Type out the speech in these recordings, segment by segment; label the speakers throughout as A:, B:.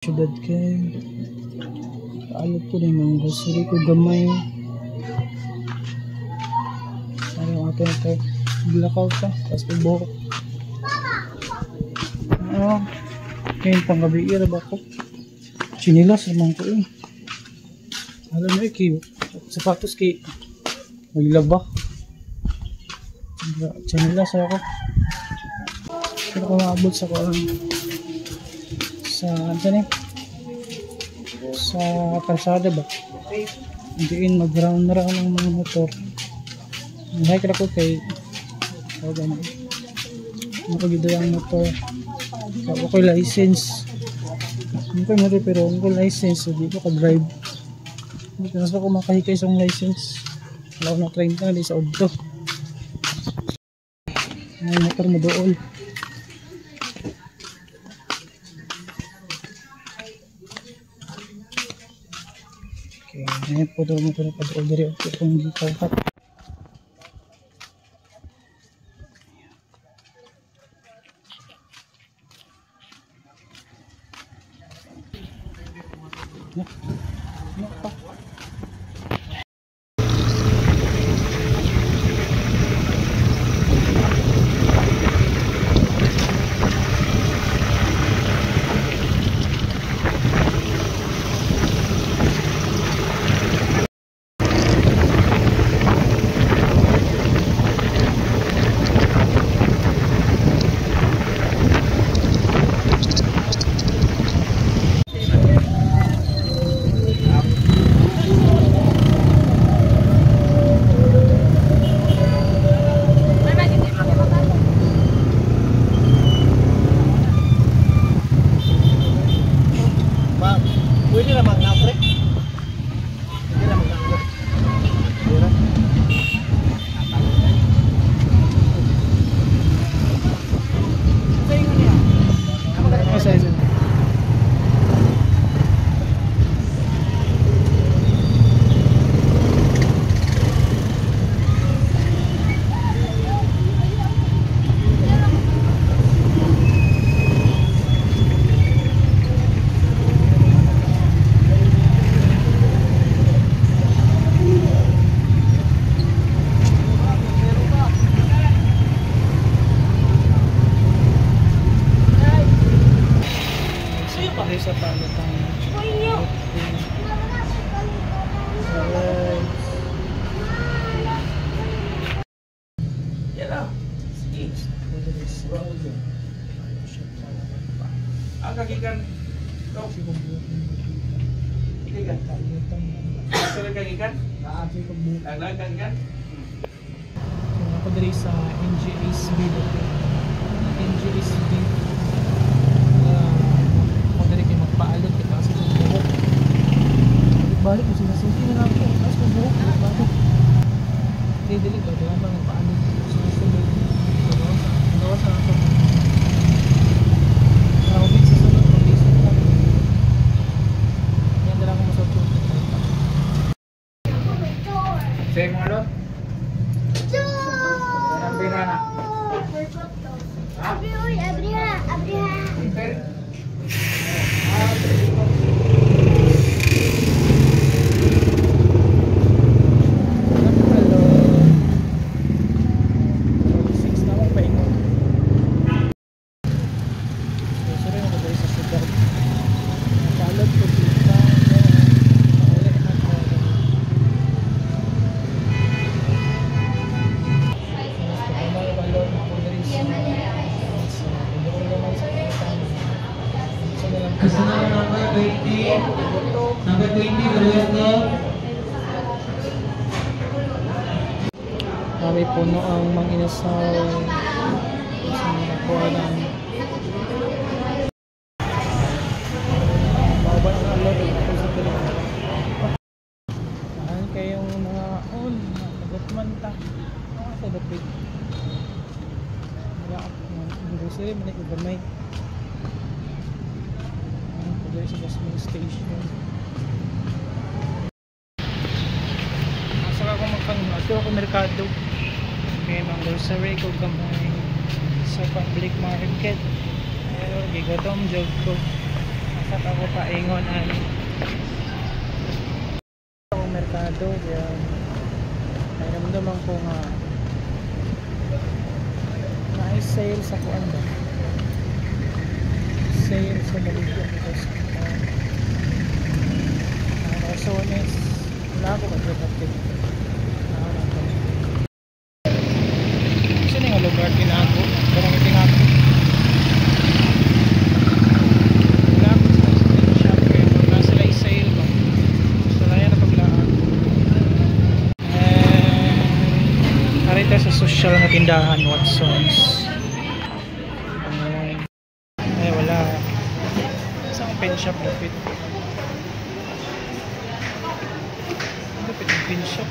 A: Syudad kay alam ko na yung grocery ko gamay. Ayaw ato na ito blackout pa tapos ibuhok. Ngayon panggabi ira ba ko chinilas naman ko alam mo sapatos kay may laba chinilas ako pero kung maabot sa sa kalsada ba diin mag-round ng mga motor mahal ko kay nakagida yung motor ako license hindi ko motor pero ako license so di ko ka-drive hindi ko makahikay sa license wala ko na 30 na di sa auto may motor mo doon. Okay, ngayon po doon mo pero pag-order ako kung hindi kaukat. Pwede na mag-napre? Pwede na mag-napre? Pwede? Isa. Sa palatang
B: kagikan
A: ako dali sa NGSB magpaalog kita kasi sa buhok balik ko sinasunti na ako tapos kung buhok balik dili ba diba ba magpaalog sinasunod gawa sa ako marawin sa sunod pag-isip lang yan dala ko masotso
B: say mo alot Abrihana
C: Kasunod number 20. Number 20, Roberto.
A: may puno ang mga inasal sa mga kuwanan mababa ang alot ako sa tuloy saan kayong mga nagatmanta sa dapit wala ako grocery manik gamay pagay sa Gasmon Station saka ako magpangmato ako merkado may mga grocery ko gamay sa public market pero gigadom jog ko Kat ako paingon ani. Akong merkado kaya ay namdaman ko nga na-sale sa kuan ba? Sale sa Maligya because Razones wala ako mag-update. Saan yung lugar tinago? Parang tinago. Wala ako sa shop kaya mga sila i-sale ba? So na yan na paglaan. Narito sa social na tindahan Watsons. Ay wala. Isang pen shop dapat. Dapat yung pen shop.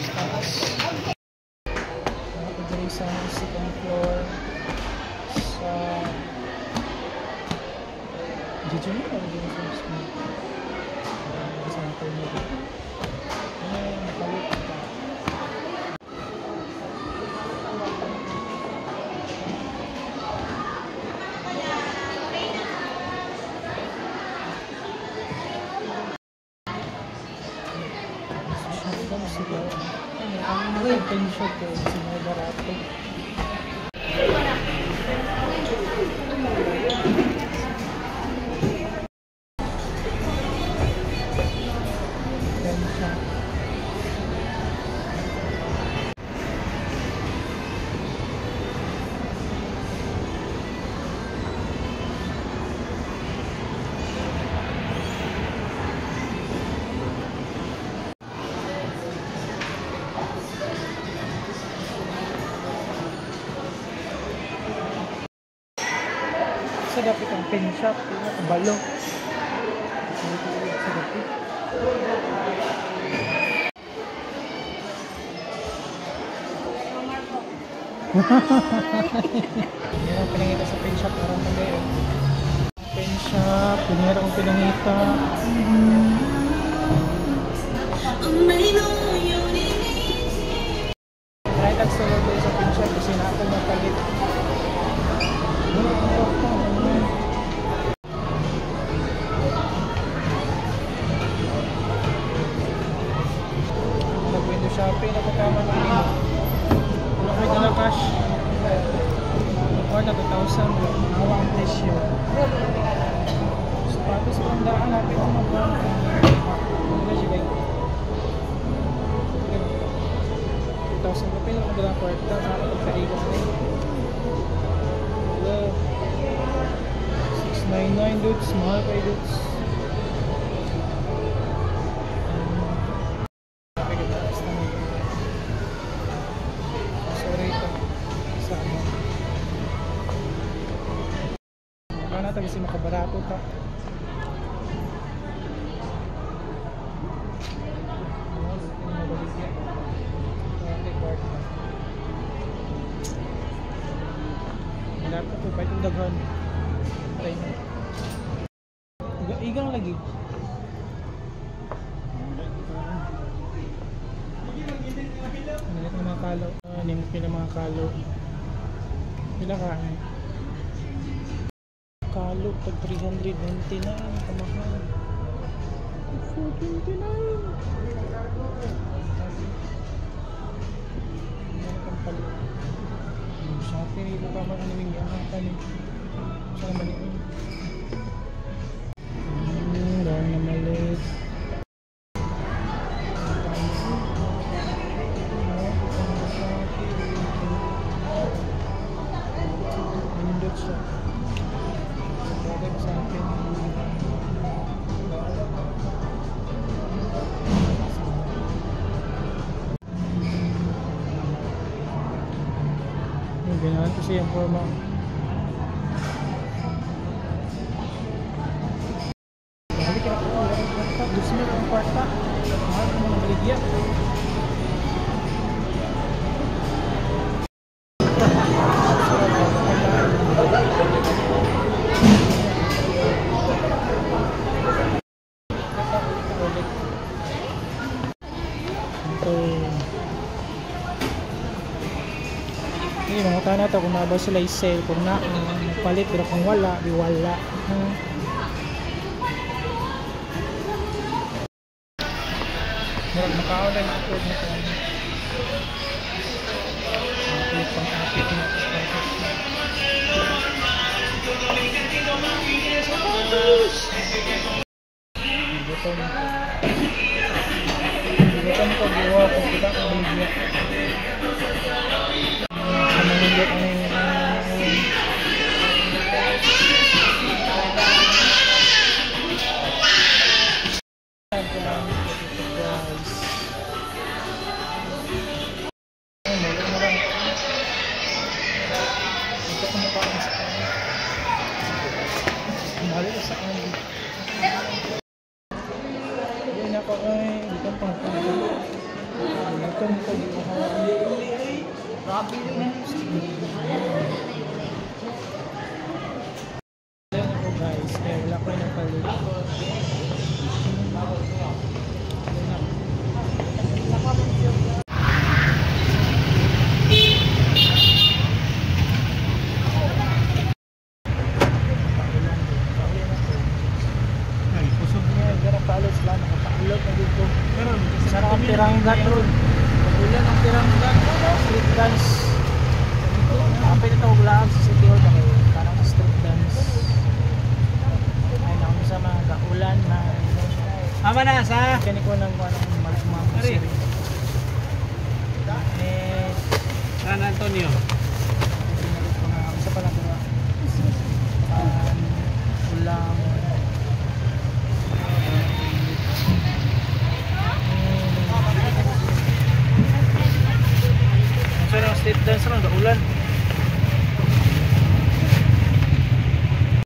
A: Stocks. Nakapagdari sa second floor. Sa Dito mo pa dito sa school. Sa natin mo dito. Nakalit. Ang pension ko sa mga barato. Pension. Sa dapat ang pen shop, ang balo. Sa dapat. Yan ang pinangita sa pen shop, parang magayon. Pen shop, yan akong pinangita. Right at solo doon sa pen shop, kasi na ako napalit. Nag-window shopping na pagkama ng ino. Wala kayo na cash. Or na 2,000. Nawa ang presyo. Sapatos ang daan natin ang mga. Wala siya kayo. 2,000 kapil ang mga kwarta. Saka pagkaigas na yun. 699 dudes, mahal kayo dudes. Sorry ito sa ano. Baka natin kasi makabarato ka. Wala pa ito, kahit yung daghan. Igang lagi. Nalit ng mga kalo. Nimit pila mga kalo. Pila ka eh. Kalo pag 399. Kamahal. 429. Ano kang palo? Shopee ito pa mga naming yahakan eh. Saan naman yun? Dahil na malit. Nindot siya. Bagay pa sa akin. Ganahan ko siya yung forma. Balik ka na po. Gusto mo yung kwarta. Mahal ko mga baligya. Mga tanah to kung naba sila i-sale kung na palit pero kung wala di wala. Murag makaon na ako na ko. Ako pang-apit na Button. Button ko buwa ko kita ko bigya. Sama nindot ang guys, kaya wala ko yung palit. Pusog niya, gara palos lang, nakapalot na dito. Sana ang tiranggat ron. Ulan ang tiranggat, street dance. Kapit ito ulaan sa City Hall, parang street dance. Ay, naon sa mga kaulan na
C: Ama na sa
A: kani ko nang mga
C: Ari.
A: series.
C: San Antonio.